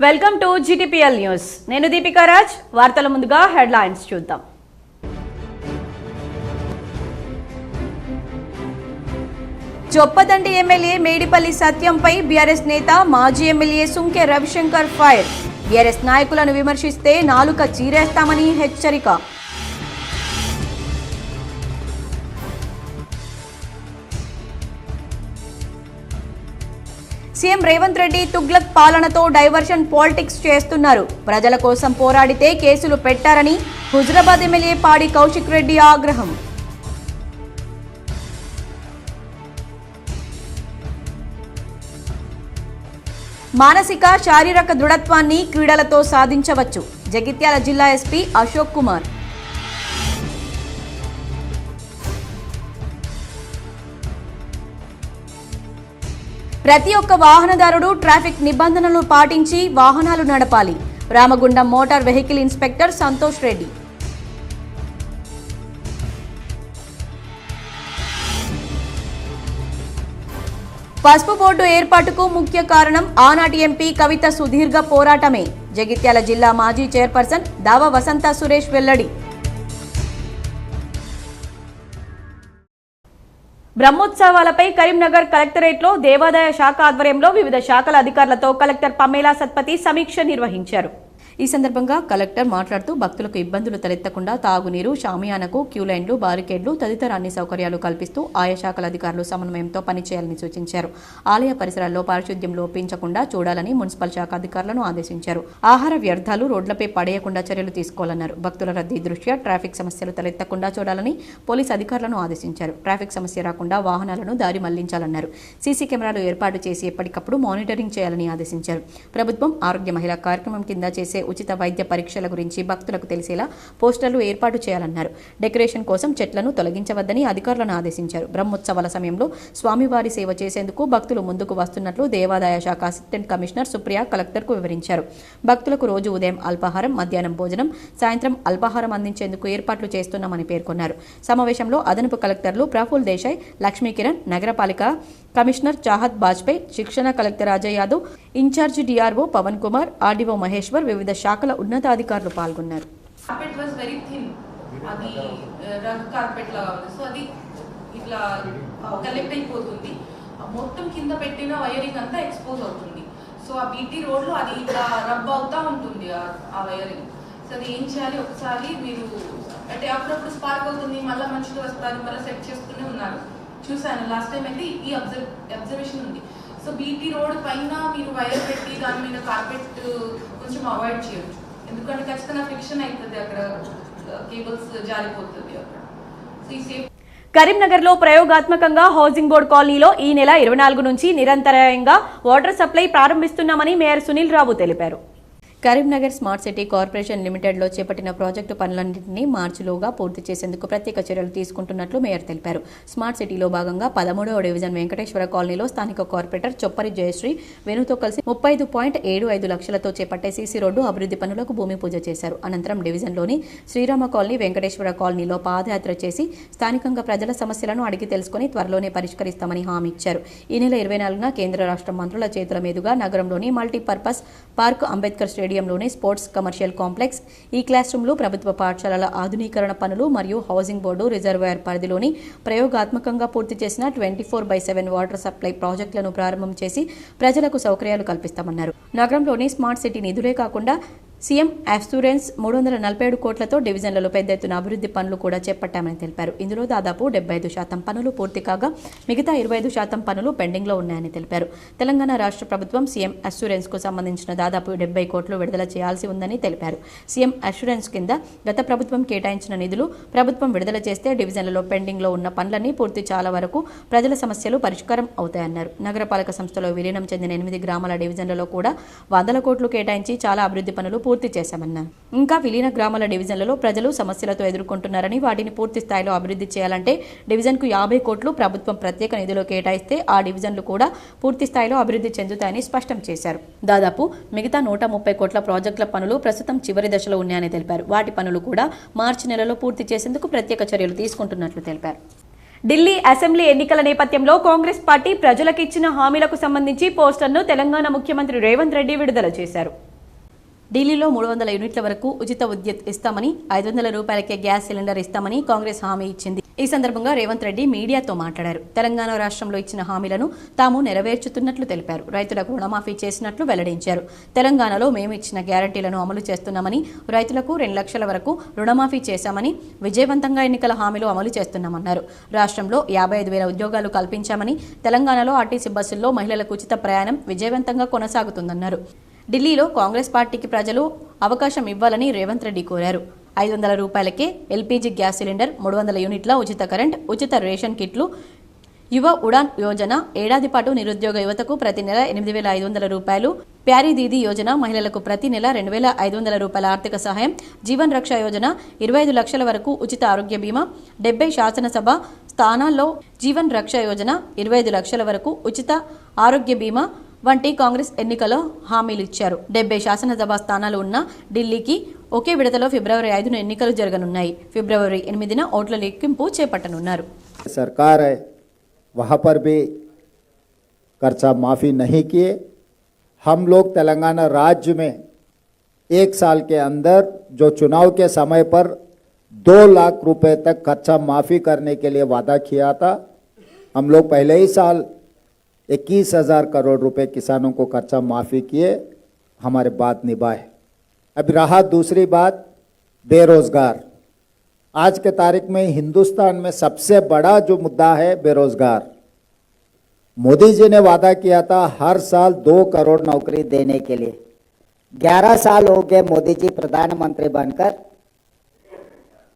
Welcome to GTPL news. నేను దీపికా రాజ్. వార్తల ముందుగా హెడ్లైన్స్ చూద్దాం. చొప్పదండి ఎమ్మెల్యే మేడిపల్లి సత్యంపై బీఆర్ఎస్ నేత మాజీ MLA Sunke Ravishankar fire. BRS నాయకులను విమర్శిస్తే నాలుక చీరేస్తామని హెచ్చరిక. సీఎం రేవంత్ రెడ్డి తుగ్లక్ పాలనతో డైవర్షన్ పాలిటిక్స్ చేస్తున్నారు. ప్రజల కోసం పోరాడితే కేసులు పెట్టారని హుజరాబాద్ ఎమ్మెల్యే పాడి కౌశిక్ రెడ్డి ఆగ్రహం. మానసిక శారీరక దృఢత్వాన్ని క్రీడలతో సాధించవచ్చు. జగిత్యాల జిల్లా ఎస్పీ అశోక్ కుమార్. ప్రతి ఒక్క వాహనదారుడు ట్రాఫిక్ నిబంధనలు పాటించి వాహనాలు నడపాలి. Ramagundam motor vehicle inspector Santosh Reddy. పసుపు బోర్డు ఏర్పాటుకు ముఖ్య కారణం ఆనాటి ఎంపీ కవిత సుదీర్ఘ పోరాటమే. జగిత్యాల జిల్లా మాజీ చైర్పర్సన్ దావ వసంత సురేష్ వెల్లడి. బ్రహ్మోత్సవాలపై కరీంనగర్ కలెక్టరేట్లో దేవాదాయ శాఖ ఆధ్వర్యంలో వివిధ శాఖల అధికారులతో కలెక్టర్ పమేలా సత్పతి సమీక్ష నిర్వహించారు. ఈ సందర్భంగా కలెక్టర్ మాట్లాడుతూ భక్తులకు ఇబ్బందులు తలెత్తకుండా తాగునీరు, షామియానకు, క్యూలైన్లు, బారికేడ్లు తదితర అన్ని సౌకర్యాలు కల్పిస్తూ ఆయా శాఖల అధికారులు సమన్వయంతో పనిచేయాలని సూచించారు. ఆలయ పరిసరాల్లో పారిశుద్ధ్యం లోపించకుండా చూడాలని మున్సిపల్ శాఖ అధికారులను ఆదేశించారు. ఆహార వ్యర్థాలు రోడ్లపై పడేయకుండా చర్యలు తీసుకోవాలన్నారు. భక్తుల రద్దీ దృష్ట్యా ట్రాఫిక్ సమస్యలు తలెత్తకుండా చూడాలని పోలీసు అధికారులను ఆదేశించారు. ట్రాఫిక్ సమస్య రాకుండా వాహనాలను దారి మళ్లించాలన్నారు. సీసీ కెమెరాలు ఏర్పాటు చేసి ఎప్పటికప్పుడు మానిటరింగ్ చేయాలని ఆదేశించారు. ప్రభుత్వం ఆరోగ్య మహిళా కార్యక్రమం కింద చేసే ఉచిత వైద్య పరీక్షల గురించి భక్తులకు తెలిసేలా పోస్టర్లు ఏర్పాటు చేయాలన్నారు. డెకరేషన్ కోసం చెట్లను తొలగించవద్దని అధికారులను ఆదేశించారు. బ్రహ్మోత్సవాల సమయంలో స్వామివారి సేవ చేసేందుకు భక్తులు ముందుకు వస్తున్నట్లు దేవాదాయ శాఖ అసిస్టెంట్ కమిషనర్ సుప్రియ కలెక్టర్కు వివరించారు. భక్తులకు రోజు ఉదయం అల్పాహారం, మధ్యాహ్నం భోజనం, సాయంత్రం అల్పాహారం అందించేందుకు ఏర్పాట్లు చేస్తున్నామని పేర్కొన్నారు. సమావేశంలో అదనపు కలెక్టర్లు ప్రఫుల్ దేశాయ్, లక్ష్మీకిరణ్, నగరపాలిక కమిషనర్ చాహత్ బాజ్పేయి, శిక్షణ collector Ajay Yadav, in charge DRO Pavan Kumar, RDO Maheshwar, వివిధ శాఖల ఉన్నతాధికారులు పాల్గొన్నారు. మొత్తం కింద పెట్టిన వైరింగ్ అంతా ఎక్స్పోజ్ అవుతుంది. సో ఆ బీటీ రోడ్ లో అది ఇట్లా రబ్ అవుతా ఉంటుంది ఆ వైరింగ్. సో అది ఏం చేయాలి, ఒకసారి మీరు అంటే అప్పుడప్పుడు స్పార్క్ అవుతుంది, మళ్ళీ మంచిగా వస్తారు, మళ్ళీ సెట్ చేస్తూనే ఉన్నారు. చూసాను లాస్ట్ టైం అయితే ఈ అబ్జర్వేషన్ ఉంది. సో బీటీ రోడ్ పైన మీరు వైర్ పెట్టి దాని మీద కార్పెట్ కొంచెం అవాయిడ్ చేయొచ్చు, ఎందుకంటే ఖచ్చితంగా ఫ్రిక్షన్ అవుతుంది, అక్కడ కేబుల్స్ జారిపోతుంది అక్కడ. సో ఈ సేఫ్ కరీంనగర్లో ప్రయోగాత్మకంగా హౌసింగ్ బోర్డు కాలనీలో ఈ నెల 24 నుంచి నిరంతరాయంగా water supply ప్రారంభిస్తున్నామని mayor Sunil Rao తెలిపారు. కరీంనగర్ స్మార్ట్ సిటీ కార్పొరేషన్ లిమిటెడ్లో చేపట్టిన ప్రాజెక్టు పనులన్నింటినీ మార్చిలోగా పూర్తి చేసేందుకు ప్రత్యేక చర్యలు తీసుకుంటున్నట్లు మేయర్ తెలిపారు. స్మార్ట్ సిటీలో భాగంగా 13వ డివిజన్ వెంకటేశ్వర కాలనీలో స్థానిక కార్పొరేటర్ చొప్పరి జయశ్రీ వేణుతో కలిసి 35.75 లక్షలతో చేపట్టే సీసీ రోడ్డు అభివృద్ధి పనులకు భూమి పూజ చేశారు. అనంతరం డివిజన్లోని శ్రీరామ కాలనీ, వెంకటేశ్వర కాలనీలో పాదయాత్ర చేసి స్థానికంగా ప్రజల సమస్యలను అడిగి తెలుసుకుని త్వరలోనే పరిష్కరిస్తామని హామీ ఇచ్చారు. ఈ నెల 24న కేంద్ర రాష్ట్ర మంత్రుల చేతుల మీదుగా నగరంలోని మల్టీపర్పస్ పార్క్, అంబేద్కర్ స్టేడియంలోని స్పోర్ట్స్ కమర్షియల్ కాంప్లెక్స్, ఈ క్లాస్ రూమ్లు, ప్రభుత్వ పాఠశాలల ఆధునీకరణ పనులు మరియు హౌసింగ్ బోర్డు రిజర్వాయర్ పరిధిలోని ప్రయోగాత్మకంగా పూర్తి చేసిన 24/7 వాటర్ సప్లై ప్రాజెక్టులను ప్రారంభం చేసి ప్రజలకు సౌకర్యాలు కల్పిస్తామన్నారు. నగరంలోని స్మార్ట్ సిటీ నిధులే కాకుండా సీఎం అష్యూరెన్స్ 347 కోట్లతో డివిజన్లలో పెద్ద ఎత్తున అభివృద్ధి పనులు కూడా చేపట్టామని తెలిపారు. ఇందులో దాదాపు 75% పనులు పూర్తి కాగా మిగతా 25% పనులు పెండింగ్లో ఉన్నాయని తెలిపారు. తెలంగాణ రాష్ట్ర ప్రభుత్వం సీఎం అష్యూరెన్స్ కు సంబంధించిన దాదాపు 70 కోట్లు విడుదల చేయాల్సి ఉందని తెలిపారు. సీఎం అష్యూరెన్స్ కింద గత ప్రభుత్వం కేటాయించిన నిధులు ప్రభుత్వం విడుదల చేస్తే డివిజన్లలో పెండింగ్లో ఉన్న పనులన్నీ పూర్తి చాలా వరకు ప్రజల సమస్యలు పరిష్కారం అవుతాయన్నారు. నగరపాలక సంస్థలో విలీనం చెందిన 8 గ్రామాల డివిజన్లలో కూడా 100 కోట్లు కేటాయించి చాలా అభివృద్ధి పనులు పూర్తి చేశామన్నారు. ఇంకా విలీన గ్రామాల డివిజన్లలో ప్రజలు సమస్యలతో ఎదుర్కొంటున్నారని వాటిని పూర్తి స్థాయిలో అభివృద్ధి చేయాలంటే డివిజన్కు 50 కోట్లు ప్రభుత్వం ప్రత్యేక నిధులు కేటాయిస్తే ఆ డివిజన్లు కూడా పూర్తి స్థాయిలో అభివృద్ధి చెందుతాయని స్పష్టం చేశారు. దాదాపు మిగతా 130 కోట్ల ప్రాజెక్టుల పనులు ప్రస్తుతం చివరి దశలో ఉన్నాయని తెలిపారు. వాటి పనులు కూడా మార్చి నెలలో పూర్తి చేసేందుకు ప్రత్యేక చర్యలు తీసుకుంటున్నట్లు తెలిపారు. ఢిల్లీ అసెంబ్లీ ఎన్నికల నేపథ్యంలో కాంగ్రెస్ పార్టీ ప్రజలకు ఇచ్చిన హామీలకు సంబంధించి పోస్టర్ను తెలంగాణ ముఖ్యమంత్రి రేవంత్ రెడ్డి విడుదల చేశారు. ఢిల్లీలో 300 యూనిట్ల వరకు ఉచిత విద్యుత్ ఇస్తామని 500 రూపాయలకే గ్యాస్ సిలిండర్ ఇస్తామని కాంగ్రెస్ హామీ ఇచ్చింది. ఈ సందర్భంగా రేవంత్ రెడ్డి మీడియాతో మాట్లాడారు. తెలంగాణ రాష్ట్రంలో ఇచ్చిన హామీలను తాము నెరవేర్చుతున్నట్లు తెలిపారు. రైతులకు రుణమాఫీ చేసినట్లు వెల్లడించారు. తెలంగాణలో మేము ఇచ్చిన గ్యారంటీలను అమలు చేస్తున్నామని, రైతులకు 2 లక్షల వరకు రుణమాఫీ చేశామని, విజయవంతంగా ఎన్నికల హామీలు అమలు చేస్తున్నామన్నారు. రాష్ట్రంలో 55,000 ఉద్యోగాలు కల్పించామని, తెలంగాణలో ఆర్టీసీ బస్సుల్లో మహిళలకు ఉచిత ప్రయాణం విజయవంతంగా కొనసాగుతుందన్నారు. ఢిల్లీలో కాంగ్రెస్ పార్టీకి ప్రజలు అవకాశం ఇవ్వాలని రేవంత్ రెడ్డి కోరారు. 500 రూపాయలకే ఎల్పీజీ గ్యాస్ సిలిండర్, 300 యూనిట్ల ఉచిత కరెంట్, ఉచిత రేషన్ కిట్లు, యువ ఉడాన్ యోజన, ఏడాది పాటు నిరుద్యోగ యువతకు ప్రతి నెల 8,500 రూపాయలు, ప్యారీ దీదీ యోజన, మహిళలకు ప్రతి నెల 2,500 రూపాయల ఆర్థిక సహాయం, జీవన్ రక్ష యోజన, 25 లక్షల వరకు ఉచిత ఆరోగ్య బీమా, 70 శాసనసభ స్థానాల్లో జీవన్ రక్ష యోజన, 25 లక్షల వరకు ఉచిత ఆరోగ్య బీమా వంటి కాంగ్రెస్ ఎన్నికల్లో హామీలు ఇచ్చారు. 70 శాసనసభ స్థానాలు ఉన్న ఢిల్లీకి ఒకే విడతలో ఫిబ్రవరి 5న ఎన్నికలు జరగనున్నాయి. ఫిబ్రవరి 8న ఓట్ల లెక్కింపు చేపట్టనున్నారు. सरकार है वहाँ पर भी कर्जा माफ़ी नहीं किए. हम लोग तेलंगाना राज्य में 1 साल के अंदर जो चुनाव के समय पर 2 लाख रुपए तक कर्जा माफ़ी करने के लिए वादा किया था, हम लोग पहले ही साल 21,000 करोड़ रुपए किसानों को कर्जा माफ़ी किए, हमारे बात निभाए. अब रहा दूसरी बात, बेरोजगार. आज के तारीख में हिंदुस्तान में सबसे बड़ा जो मुद्दा है बेरोजगार. मोदी जी ने वादा किया था हर साल 2 करोड़ नौकरी देने के लिए. 11 साल हो गए मोदी जी प्रधानमंत्री बनकर.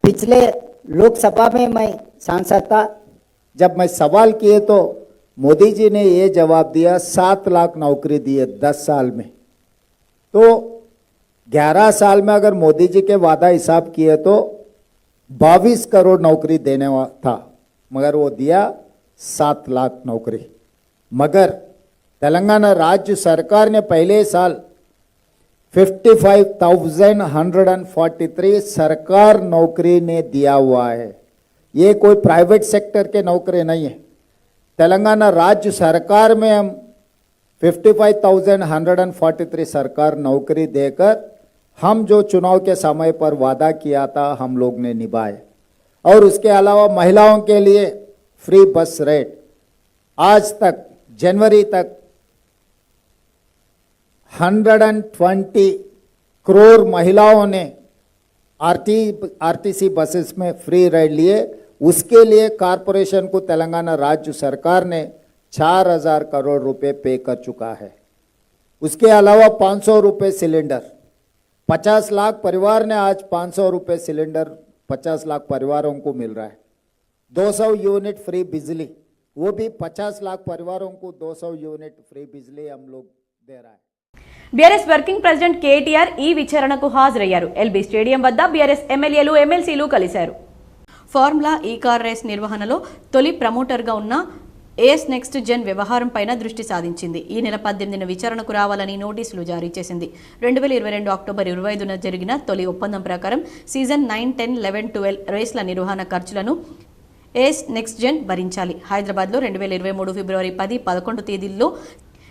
पिछले लोकसभा में मैं सांसद था, जब मैं सवाल किए तो मोदी जी ने ये जवाब दिया 7 लाख नौकरी दिए 10 साल में. तो 11 साल में अगर मोदी जी के वादा हिसाब किए तो 22 करोड़ नौकरी देने था, मगर वो दिया 7 लाख नौकरी. मगर तेलंगाना राज्य सरकार ने पहले साल 55,143 सरकार नौकरी ने दिया हुआ है. ये कोई प्राइवेट सेक्टर के नौकरी नहीं है. तेलंगाना राज्य सरकार में हम 55,143 सरकार नौकरी देकर हम जो चुनाव के समय पर वादा किया था हम लोग ने निभाए. और उसके अलावा महिलाओं के लिए फ्री बस रेट, आज तक जनवरी तक 120 करोड़ महिलाओं ने आरटीसी बसेस में फ्री राइड लिए. उसके लिए कॉरपोरेशन को तेलंगाना राज्य सरकार ने 4,000 करोड़ रुपए पे कर चुका है. उसके अलावा 500 रुपये सिलेंडर, 50 लाख परिवार ने आज 500 रुपये सिलेंडर 50 लाख परिवारों को मिल रहा है. 200 यूनिट फ्री बिजली, वो भी 50 लाख परिवारों को 200 यूनिट फ्री बिजली हम लोग दे रहा है. బీఆర్ఎస్ వర్కింగ్ ప్రెసిడెంట్ కేటీఆర్ ఈ విచారణకు హాజరయ్యారు. ఎల్బీ స్టేడియం వద్ద బీఆర్ఎస్ ఎమ్మెల్యేలు, ఎమ్మెల్సీలు కలిశారు. ఫార్ములా ఈ కార్ రేస్ నిర్వహణలో తొలి ప్రమోటర్గా ఉన్న ఏఎస్ నెక్స్ట్ జెన్ వ్యవహారంపైన దృష్టి సాధించింది. ఈ నెల 18న విచారణకు రావాలని నోటీసులు జారీ చేసింది. 2022 అక్టోబర్ 25న జరిగిన తొలి ఒప్పందం ప్రకారం సీజన్ 9, 10, 11, 12 రేస్ల నిర్వహణ ఖర్చులను ఏఎస్ నెక్స్ట్ జెన్ భరించాలి. హైదరాబాద్లో 2023 ఫిబ్రవరి 10, 11 తేదీల్లో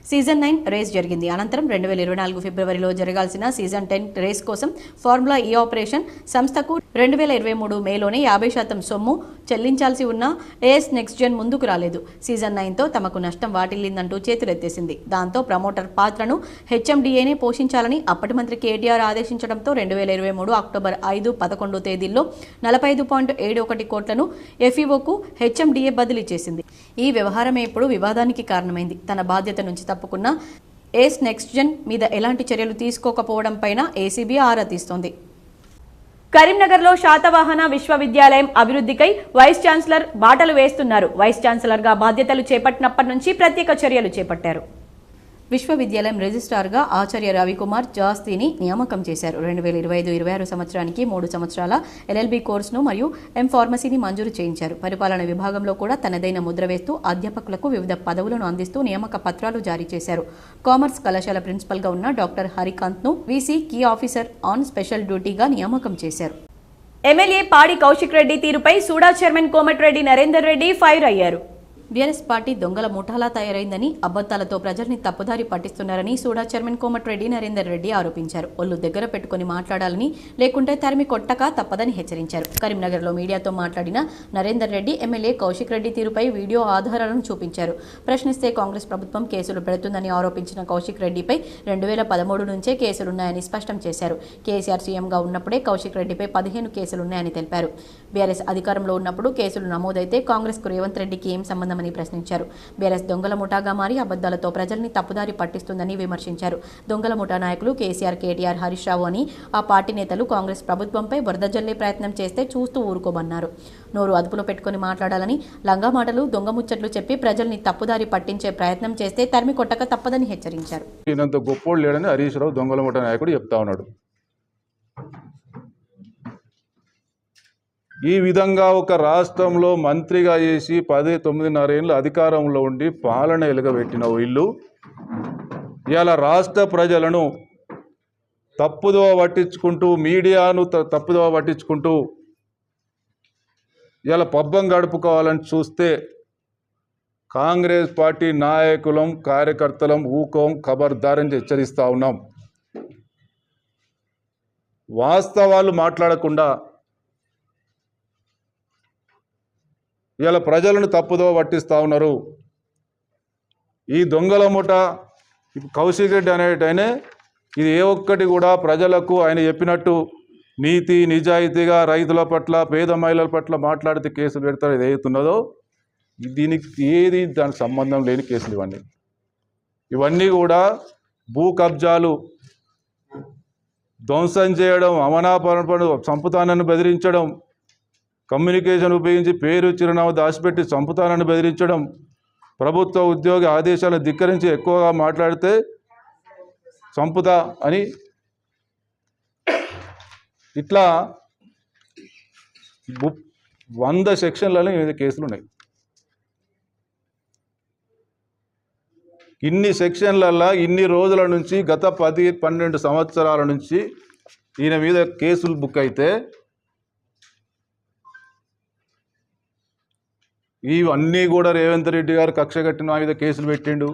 సీజన్ 9 రేస్ జరిగింది. అనంతరం 2024 ఫిబ్రవరిలో జరగాల్సిన సీజన్ 10 రేస్ కోసం ఫార్ములా ఈ ఆపరేషన్ సంస్థకు 2023 మేలోనే 50% సొమ్ము చెల్లించాల్సి ఉన్న ఏఎస్ నెక్స్ట్ జెన్ ముందుకు రాలేదు. సీజన్ 9తో తమకు నష్టం వాటిల్లిందంటూ చేతులెత్తేసింది. దాంతో ప్రమోటర్ పాత్రను హెచ్ఎండిఏనే పోషించాలని అప్పటి మంత్రి కేటీఆర్ ఆదేశించడంతో 2023 అక్టోబర్ 5, 11 తేదీల్లో 45.71 కోట్లను ఎఫ్ఈఓకు హెచ్ఎండిఏ బదిలీ చేసింది. ఈ వ్యవహారమే ఇప్పుడు వివాదానికి కారణమైంది. తన బాధ్యత నుంచి తప్పుకున్న ఏఎస్ నెక్స్ట్ జెన్ మీద ఎలాంటి చర్యలు తీసుకోకపోవడంపైన ఏసీబీ ఆరా తీస్తోంది. కరీంనగర్లో శాతవాహన విశ్వవిద్యాలయం అభివృద్ధికై వైస్ ఛాన్సలర్ బాటలు వేస్తున్నారు. వైస్ ఛాన్సలర్గా బాధ్యతలు చేపట్టినప్పటి నుంచి ప్రత్యేక చర్యలు చేపట్టారు. విశ్వవిద్యాలయం రిజిస్ట్రార్గా ఆచార్య రవికుమార్ జాస్తిని నియామకం చేశారు. 2025-26 సంవత్సరానికి 3 సంవత్సరాల ఎల్ఎల్బి కోర్సును మరియు ఎం ఫార్మసీని మంజూరు చేయించారు. పరిపాలన విభాగంలో కూడా తనదైన ముద్ర వేస్తూ అధ్యాపకులకు వివిధ పదవులను అందిస్తూ నియామక పత్రాలు జారీ చేశారు. కామర్స్ కళాశాల ప్రిన్సిపల్గా ఉన్న డాక్టర్ హరికాంత్ను వీసీ కీ ఆఫీసర్ ఆన్ స్పెషల్ డ్యూటీగా నియామకం చేశారు. ఎమ్మెల్యే పాడి కౌశిక్ రెడ్డి తీరుపై సూడా చైర్మన్ కోమటిరెడ్డి నరేందర్ రెడ్డి ఫైర్ అయ్యారు. బీఆర్ఎస్ పార్టీ దొంగల ముఠాలా తయారైందని, అబద్దాలతో ప్రజల్ని తప్పుదారి పట్టిస్తున్నారని సూడా చైర్మన్ కోమటిరెడ్డి నరేందర్ రెడ్డి ఆరోపించారు. ఒళ్ళు దగ్గర పెట్టుకుని మాట్లాడాలని, లేకుంటే తరిమి కొట్టక తప్పదని హెచ్చరించారు. కరీంనగర్లో మీడియాతో మాట్లాడిన నరేందర్ రెడ్డి ఎమ్మెల్యే కౌశిక్ రెడ్డి తీరుపై వీడియో ఆధారాలను చూపించారు. ప్రశ్నిస్తే కాంగ్రెస్ ప్రభుత్వం కేసులు పెడుతుందని ఆరోపించిన కౌశిక్ రెడ్డిపై 2013 నుంచే కేసులున్నాయని స్పష్టం చేశారు. కేసీఆర్ సీఎంగా ఉన్నప్పుడే కౌశిక్ రెడ్డిపై 15 కేసులున్నాయని తెలిపారు. బీఆర్ఎస్ అధికారంలో ఉన్నప్పుడు కేసులు నమోదైతే కాంగ్రెస్కు రేవంత్ రెడ్డికి ఏం సంబంధమని ప్రశ్నించారు. బీఆర్ఎస్ దొంగల ముఠాగా మారి అబద్దాలతో ప్రజల్ని తప్పుదారి పట్టిస్తుందని విమర్శించారు. దొంగల ముఠా నాయకులు కేసీఆర్, కేటీఆర్, హరీష్ రావు అని ఆ పార్టీ నేతలు కాంగ్రెస్ ప్రభుత్వంపై బురద జల్లే ప్రయత్నం చేస్తే చూస్తూ ఊరుకోమన్నారు. నోరు అదుపులో పెట్టుకుని మాట్లాడాలని, లంగా మాటలు, దొంగ ముచ్చట్లు చెప్పి ప్రజల్ని తప్పుదారి పట్టించే ప్రయత్నం చేస్తే తరిమి కొట్టక తప్పదని హెచ్చరించారు. ఈయనంత గొప్పోడు లేడని హరీష్ రావు దొంగల ముఠా నాయకుడు చెప్తా ఉన్నాడు. ఈ విధంగా ఒక రాష్ట్రంలో మంత్రిగా చేసి 9.5 ఏళ్ళు అధికారంలో ఉండి పాలన ఎలుగబెట్టిన వీళ్ళు ఇవాళ రాష్ట్ర ప్రజలను తప్పుదోవ పట్టించుకుంటూ, మీడియాను తప్పుదోవ పట్టించుకుంటూ ఇవాళ పబ్బం గడుపుకోవాలని చూస్తే కాంగ్రెస్ పార్టీ నాయకులం, కార్యకర్తలం ఊకోం, ఖబర్దారని హెచ్చరిస్తూ ఉన్నాం. వాస్తవాలు మాట్లాడకుండా ఇవాళ ప్రజలను తప్పుదో పట్టిస్తూ ఉన్నారు. ఈ దొంగల ముఠ కౌశిక్ రెడ్డి అనేటైనే ఇది ఏ ఒక్కటి కూడా ప్రజలకు ఆయన చెప్పినట్టు నీతి నిజాయితీగా రైతుల పట్ల, పేద మహిళల పట్ల మాట్లాడితే కేసులు పెడతారు. ఇది ఏదైతున్నదో దీనికి దానికి సంబంధం లేని కేసులు ఇవన్నీ కూడా భూ కబ్జాలు, ధ్వంసం చేయడం, అమనాపరణ, చంపుతానని బెదిరించడం, కమ్యూనికేషన్ ఉపయోగించి పేరు చిరునామా దాచిపెట్టి చంపుతానని బెదిరించడం, ప్రభుత్వ ఉద్యోగి ఆదేశాలను ధిక్కరించి ఎక్కువగా మాట్లాడితే చంపుతా అని ఇట్లా 100 సెక్షన్లలో కేసులు ఉన్నాయి. ఇన్ని సెక్షన్లలో ఇన్ని రోజుల నుంచి గత 10-12 సంవత్సరాల నుంచి ఈయన మీద కేసులు బుక్ అయితే ఇవన్నీ కూడా రేవంత్ రెడ్డి గారు కక్ష కట్టిన నా మీద కేసులు పెట్టిండు,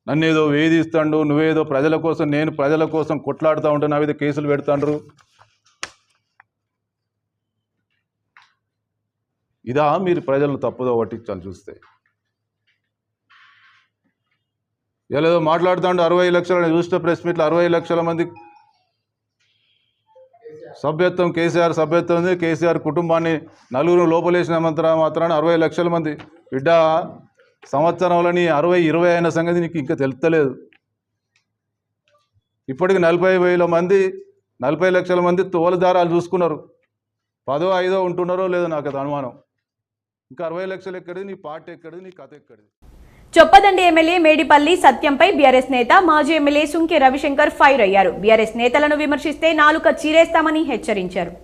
నన్ను ఏదో వేధిస్తాడు, నువ్వేదో ప్రజల కోసం, నేను ప్రజల కోసం కొట్లాడుతూ ఉంటే నా మీద కేసులు పెడతాండ్రు. ఇదా మీరు ప్రజలను తప్పుదో పట్టించాలి చూస్తే? ఏదో మాట్లాడుతాండు 60 లక్షల చూస్తే ప్రెస్ మీట్లో 60 లక్షల మంది సభ్యత్వం, కేసీఆర్ సభ్యత్వం ఉంది. కేసీఆర్ కుటుంబాన్ని నలుగురు లోపలేసిన మాత్రాన 60 లక్షల మంది. బిడ్డ సంవత్సరంలో 60-20 అయిన సంగతి నీకు ఇంకా తెలుస్తలేదు. ఇప్పటికి 40 లక్షల మంది తోలుదారాలు చూసుకున్నారు. 10-5 ఉంటున్నారో లేదో నాకు అది అనుమానం. ఇంకా 60 లక్షలు ఎక్కడిది? నీ పార్టీ ఎక్కడిది? నీ కథ ఎక్కడిది? చొప్పదండి ఎమ్మెల్యే మేడిపల్లి సత్యంపై బీఆర్ఎస్ నేత మాజీ ఎమ్మెల్యే సుంకె రవిశంకర్ ఫైర్ అయ్యారు. బీఆర్ఎస్ నేతలను విమర్శిస్తే నాలుక చీరేస్తామని హెచ్చరించారు.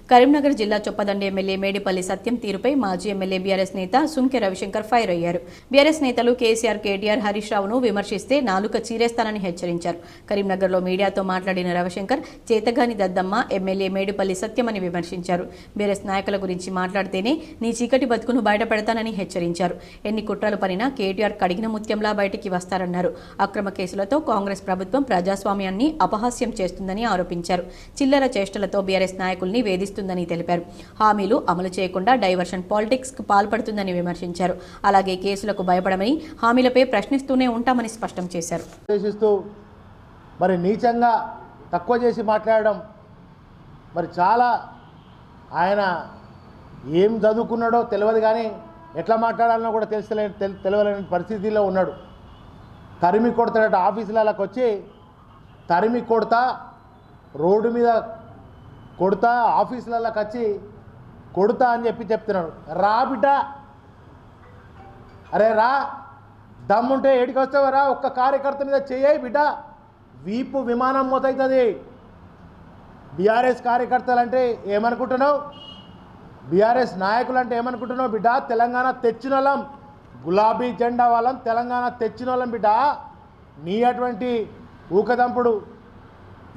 కరీంనగర్ జిల్లా చొప్పదండి ఎమ్మెల్యే మేడిపల్లి సత్యం తీరుపై మాజీ ఎమ్మెల్యే బీఆర్ఎస్ నేత సుంకె రవిశంకర్ ఫైర్ అయ్యారు. బీఆర్ఎస్ నేతలు కేసీఆర్, కేటీఆర్, హరీష్ రావును విమర్శిస్తే నాలుక చీరేస్తానని హెచ్చరించారు. కరీంనగర్లో మీడియాతో మాట్లాడిన రవిశంకర్ చేతగాని దద్దమ్మ ఎమ్మెల్యే మేడిపల్లి సత్యం అని విమర్శించారు. బీఆర్ఎస్ నాయకుల గురించి మాట్లాడితేనే నీ చీకటి బతుకును బయటపెడతానని హెచ్చరించారు. ఎన్ని కుట్రలు పనినా కేటీఆర్ కడిగిన ముత్యంలా బయటికి వస్తారన్నారు. అక్రమ కేసులతో కాంగ్రెస్ ప్రభుత్వం ప్రజాస్వామ్యాన్ని అపహాస్యం చేస్తుందని ఆరోపించారు. చిల్లర చేష్టలతో బీఆర్ఎస్ నాయకుల్ని వేధిస్తుందని తెలిపారు. హామీలు అమలు చేయకుండా డైవర్షన్ పాలిటిక్స్ కు పాల్పడుతుందని విమర్శించారు. అలాగే కేసులకు భయపడమని, హామీలపై ప్రశ్నిస్తూనే ఉంటామని స్పష్టం చేశారు. మరి నీచంగా తక్కువ చేసి మాట్లాడడం, మరి చాలా ఆయన ఏం చదువుకున్నాడో తెలియదు, కానీ ఎట్లా మాట్లాడాలనో కూడా తెలియలేని పరిస్థితిలో ఉన్నాడు. తరిమి కొడతాడట, ఆఫీసులకు వచ్చి తరిమి కొడతా, రోడ్డు మీద కొడతా, ఆఫీసులకి వచ్చి కొడతా అని చెప్తున్నాడు. రా బిడ్డ, అరే రా, దమ్ముంటే ఏడికి వస్తావు రా, ఒక్క కార్యకర్త మీద చేయి బిడ్డ, వీపు విమానం మోతవుతుంది. బీఆర్ఎస్ కార్యకర్తలు అంటే ఏమనుకుంటున్నావు? బీఆర్ఎస్ నాయకులు అంటే ఏమనుకుంటున్నావు బిడ్డ? తెలంగాణ తెచ్చిన వాళ్ళం, గులాబీ జెండా వాళ్ళం, తెలంగాణ తెచ్చిన వాళ్ళం బిడ్డ. నీ అటువంటి ఊకదంపుడు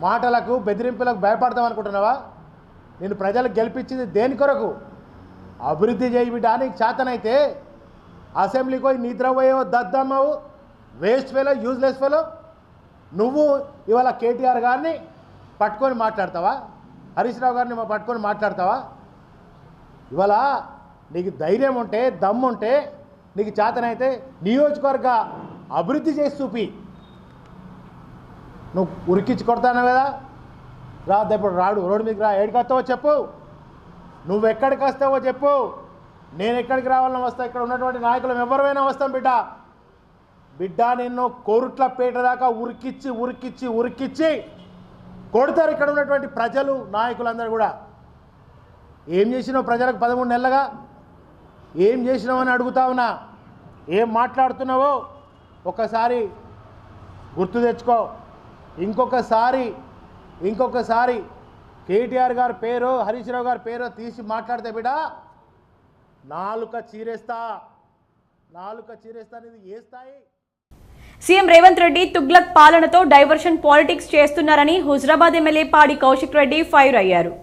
మాటలకు, బెదిరింపులకు భయపడతాం అనుకుంటున్నావా? నేను ప్రజలకు గెలిపించింది దేని కొరకు? అభివృద్ధి చేయి బిడ్డ, నీకు చేతనైతే అసెంబ్లీకి పోయి నిద్రపోయేవో దద్దమ్మవు, వేస్ట్ ఫెలో, యూజ్లెస్ ఫెలో. నువ్వు ఇవాళ కేటీఆర్ గారిని పట్టుకొని మాట్లాడతావా? హరీష్ రావు గారిని పట్టుకొని మాట్లాడతావా? ఇవాళ నీకు ధైర్యం ఉంటే, దమ్ముంటే, నీకు చేతనైతే నియోజకవర్గ అభివృద్ధి చేసి చూపి. నువ్వు ఉరికించి కొడతాను కదా, రా ఇప్పుడు రోడ్డు మీకు రా. ఎక్కడికి వస్తావో చెప్పు, నువ్వు ఎక్కడికి వస్తావో చెప్పు, నేను ఎక్కడికి రావాలని వస్తా. ఇక్కడ ఉన్నటువంటి నాయకులు ఎవరైనా వస్తాం బిడ్డ. బిడ్డ నిన్ను కోరుట్లపేట దాకా ఉరికిచ్చి ఉరికిచ్చి ఉరికిచ్చి కొడతారు ఇక్కడ ఉన్నటువంటి ప్రజలు, నాయకులందరూ కూడా. ఏం చేసినావు ప్రజలకు 13 నెలలుగా? ఏం చేసినావు అని అడుగుతా ఉన్నా. ఏం మాట్లాడుతున్నావో ఒకసారి గుర్తు తెచ్చుకో. ఇంకొకసారి కేటీఆర్ గారి పేరు, హరీష్ రావు గారి పేరు తీసి మాట్లాడితే బిడ్డ నాలుక చీరేస్తా అనేది ఏ స్థాయి? సీఎం రేవంత్ రెడ్డి తుగ్లక్ పాలనతో డైవర్షన్ పాలిటిక్స్ చేస్తున్నారని హుజరాబాద్ ఎమ్మెల్యే పాడి కౌశిక్ రెడ్డి ఫైర్ అయ్యారు.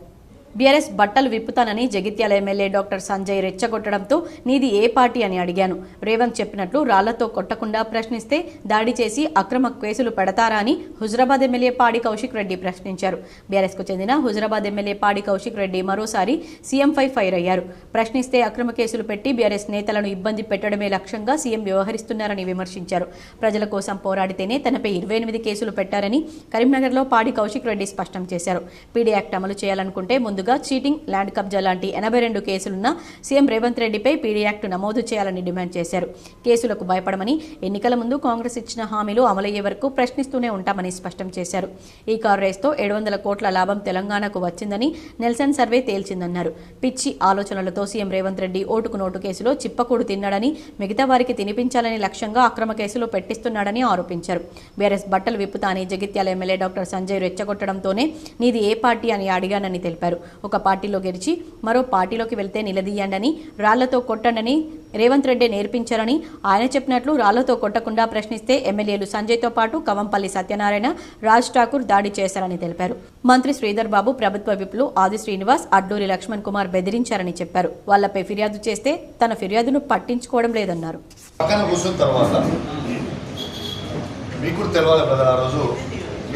బీఆర్ఎస్ బట్టలు విప్పుతానని జగిత్యాల ఎమ్మెల్యే డాక్టర్ సంజయ్ రెచ్చగొట్టడంతో నీది ఏ పార్టీ అని అడిగాను. రేవంత్ చెప్పినట్లు రాళ్లతో కొట్టకుండా ప్రశ్నిస్తే దాడి చేసి అక్రమ కేసులు పెడతారా అని హుజరాబాద్ ఎమ్మెల్యే పాడి కౌశిక్ రెడ్డి ప్రశ్నించారు. బీఆర్ఎస్కు చెందిన హుజరాబాద్ ఎమ్మెల్యే పాడి కౌశిక్ రెడ్డి మరోసారి సీఎంపై ఫైర్ అయ్యారు. ప్రశ్నిస్తే అక్రమ కేసులు పెట్టి బీఆర్ఎస్ నేతలను ఇబ్బంది పెట్టడమే లక్ష్యంగా సీఎం వ్యవహరిస్తున్నారని విమర్శించారు. ప్రజల కోసం పోరాడితేనే తనపై 28 కేసులు పెట్టారని కరీంనగర్లో పాడి కౌశిక్ రెడ్డి స్పష్టం చేశారు. పీడీ యాక్ట్ అమలు చేయాలనుకుంటే ముందుగా చీటింగ్, ల్యాండ్ కబ్జా లాంటి 82 కేసులున్న సీఎం రేవంత్ రెడ్డిపై పీడీ యాక్ట్ నమోదు చేయాలని డిమాండ్ చేశారు. కేసులకు భయపడమని, ఎన్నికల ముందు కాంగ్రెస్ ఇచ్చిన హామీలు అమలయ్యే వరకు ప్రశ్నిస్తూనే ఉంటామని స్పష్టం చేశారు. ఈ కారు రేస్తో 700 కోట్ల లాభం తెలంగాణకు వచ్చిందని నెల్సన్ సర్వే తేల్చిందన్నారు. పిచ్చి ఆలోచనలతో సీఎం రేవంత్ రెడ్డి ఓటుకు నోటు కేసులో చిప్పకూడు తిన్నాడని, మిగతా వారికి తినిపించాలని లక్ష్యంగా అక్రమ కేసులు పెట్టిస్తున్నాడని ఆరోపించారు. బీఆర్ఎస్ బట్టలు విప్పుతా అని జగిత్యాల ఎమ్మెల్యే డాక్టర్ సంజయ్ రెచ్చగొట్టడంతోనే నీది ఏ పార్టీ అని అడిగానని తెలిపారు. ఒక పార్టీలో గెలిచి మరో పార్టీలోకి వెళ్తే నిలదీయండని, రాళ్లతో కొట్టండని రేవంత్ రెడ్డి నేర్పించారని, ఆయన చెప్పినట్లు రాళ్లతో కొట్టకుండా ప్రశ్నిస్తే ఎమ్మెల్యేలు సంజయ్తో పాటు కవంపల్లి సత్యనారాయణ, రాజ్ ఠాకూర్ దాడి చేశారని తెలిపారు. మంత్రి శ్రీధర్ బాబు, ప్రభుత్వ విప్లు ఆది శ్రీనివాస్, అడ్డూరి లక్ష్మణ్ కుమార్ బెదిరించారని చెప్పారు. వాళ్లపై ఫిర్యాదు చేస్తే తన ఫిర్యాదును పట్టించుకోవడం లేదన్నారు.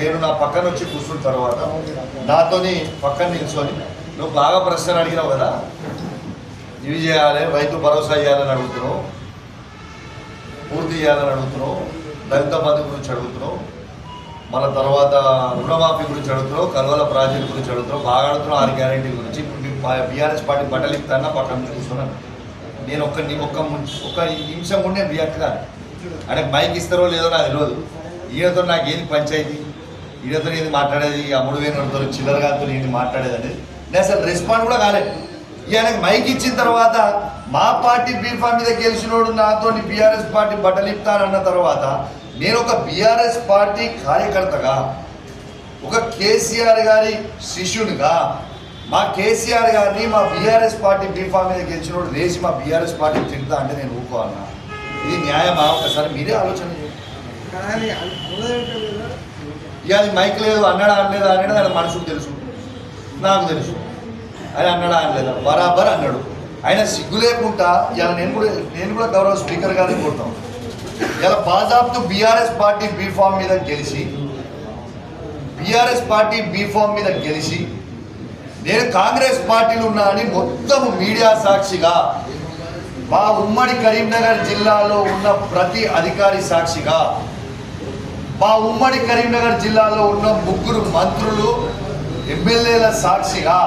నేను నా పక్కన వచ్చి కూర్చున్న తర్వాత నాతోని పక్కన నిల్చొని నువ్వు బాగా ప్రశ్నలు అడిగినావు కదా, ఇవి చేయాలి, రైతు భరోసా చేయాలని అడుగుతున్నావు, పూర్తి చేయాలని అడుగుతున్నావు, దళిత బంధు గురించి అడుగుతున్నావు, మళ్ళీ తర్వాత రుణమాఫీ గురించి అడుగుతున్నావు, కల్వల ప్రాజెక్టు గురించి అడుగుతున్నావు, బాగా అడుగుతున్నావు, 6 గ్యారెంటీ గురించి. బీఆర్ఎస్ పార్టీ బట్టలు ఇస్తానన్నా పక్కన నుంచి కూర్చున్నాను. నేను ఒక్క నిమిషం కూడా నేను రియాక్ట్ కాదు. అంటే మైక్ ఇస్తారో లేదో నాకు తెలియదు. ఈయనతో నాకేంది పంచాయతీ, ఈయనతో ఏది మాట్లాడేది, ఆ 3,000 చిల్లరగాతో ఏంది మాట్లాడేది అనేది నేను అసలు రెస్పాండ్ కూడా కాలేదు. ఈయనకి మైక్ ఇచ్చిన తర్వాత మా పార్టీ బీఫామ్ మీద గెలిచినోడు నాతో బీఆర్ఎస్ పార్టీ బట్టలు ఇస్తానన్న తర్వాత నేను ఒక బీఆర్ఎస్ పార్టీ కార్యకర్తగా, ఒక కేసీఆర్ గారి శిష్యునిగా, మా కేసీఆర్ గారిని మా బీఆర్ఎస్ పార్టీ బీఫామ్ మీద గెలిచినోడు లేచి మా బీఆర్ఎస్ పార్టీ తింటా అంటే నేను ఊరుకోవాలన్నా? ఇది న్యాయమా? ఒకసారి మీరే ఆలోచన. ఇక అది మైక్ లేదు, అన్నాడా అనలేదా అనేది ఆయన మనసుకు తెలుసు, నాకు తెలుసు. ఆయన అన్నాడా అనలేదా బరాబర్ అన్నాడు. ఆయన సిగ్గు లేకుండా ఇలా నేను కూడా గౌరవ స్పీకర్ గారిని కొడతాం. ఇలా బాజాబ్తు బీఆర్ఎస్ పార్టీ బీఫామ్ మీద గెలిచి నేను కాంగ్రెస్ పార్టీలు ఉన్నా అని మొత్తం మీడియా సాక్షిగా, మా ఉమ్మడి కరీంనగర్ జిల్లాలో ఉన్న ప్రతి అధికారి సాక్షిగా, మా ఉమ్మడి కరీంనగర్ జిల్లాలో ఉన్న 3 మంత్రులు, ఎమ్మెల్యేల సాక్షిగా,